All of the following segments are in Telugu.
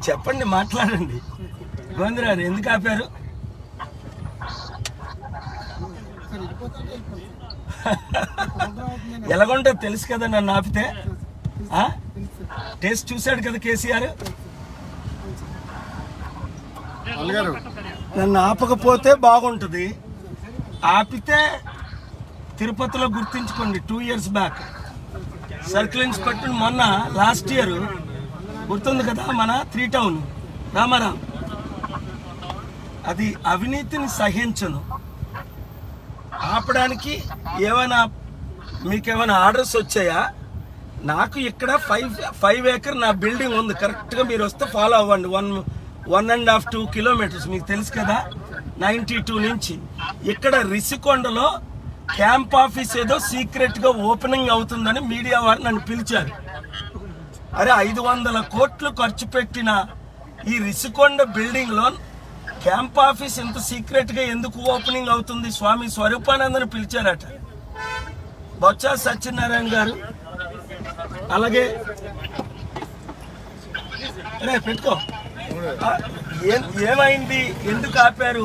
చెప్పండి, మాట్లాడండి. గోవిందరావు ఎందుకు ఆపారు? ఎలాగుంటో తెలుసు కదా నన్ను ఆపితే. టేస్ట్ చూశాడు కదా కేసీఆర్. నన్ను ఆపకపోతే బాగుంటుంది, ఆపితే తిరుపతిలో గుర్తించుకోండి. 2 years బ్యాక్ సర్కిల్ ఇన్స్పెక్టర్ మొన్న లాస్ట్ ఇయర్ గుర్తుంది కదా, మన 3 Town రామారాం. అది అవినీతిని సహించను. ఆపడానికి ఏమైనా మీకేమైనా ఆర్డర్స్ వచ్చాయా? నాకు ఇక్కడ 5 acre నా బిల్డింగ్ ఉంది. కరెక్ట్గా మీరు వస్తే ఫాలో అవ్వండి. 1.5-2 kilometers మీకు తెలుసు కదా, 92 నుంచి. ఇక్కడ రిషికొండలో క్యాంప్ ఆఫీస్ ఏదో సీక్రెట్గా ఓపెనింగ్ అవుతుందని మీడియా వారు నన్ను పిలిచారు. అరే 500 కోట్లు ఖర్చు పెట్టిన ఈ రిషికొండ బిల్డింగ్లో క్యాంప్ ఆఫీస్ ఎంత సీక్రెట్గా ఎందుకు ఓపెనింగ్ అవుతుంది? స్వామి స్వరూపానందని పిలిచారట. బొత్స సత్యనారాయణ గారు, అలాగే పెట్టుకో. ఏమైంది? ఎందుకు ఆపారు?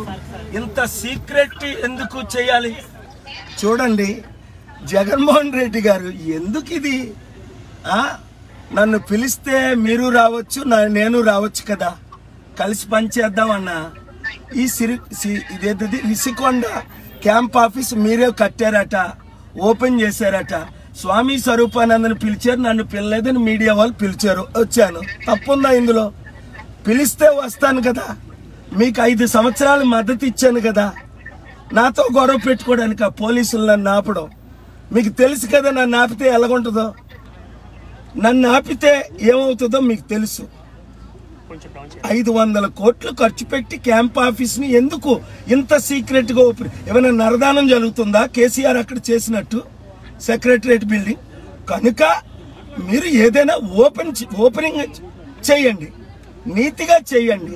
ఇంత సీక్రెట్ ఎందుకు చేయాలి? చూడండి, జగన్మోహన్ రెడ్డి గారు ఎందుకు ఇది? నన్ను పిలిస్తే మీరు రావచ్చు, నేను రావచ్చు కదా, కలిసి పనిచేద్దామన్నా. ఇదేది రిషికొండ క్యాంప్ ఆఫీస్ మీరే కట్టారట, ఓపెన్ చేశారట. స్వామి స్వరూపానందని పిలిచారు, నన్ను పిలలేదని మీడియా వాళ్ళు పిలిచారు, వచ్చాను. తప్పుందా ఇందులో? పిలిస్తే వస్తాను కదా. మీకు 5 సంవత్సరాలు మద్దతు ఇచ్చాను కదా. నాతో గొడవ పెట్టుకోవడానికి ఆ పోలీసులు నన్ను ఆపడం మీకు తెలుసు కదా. నన్ను ఆపితే ఎలాగుంటుందో, నన్ను ఆపితే ఏమవుతుందో మీకు తెలుసు. 500 కోట్లు ఖర్చు పెట్టి క్యాంప్ ఆఫీస్ ని ఎందుకు ఇంత సీక్రెట్ గా ఓపెన్? ఏమైనా నరదానం జరుగుతుందా కేసీఆర్ అక్కడ చేసినట్టు సెక్రటరియట్ బిల్డింగ్? కనుక మీరు ఏదైనా ఓపెనింగ్ చేయండి, నీతిగా చేయండి.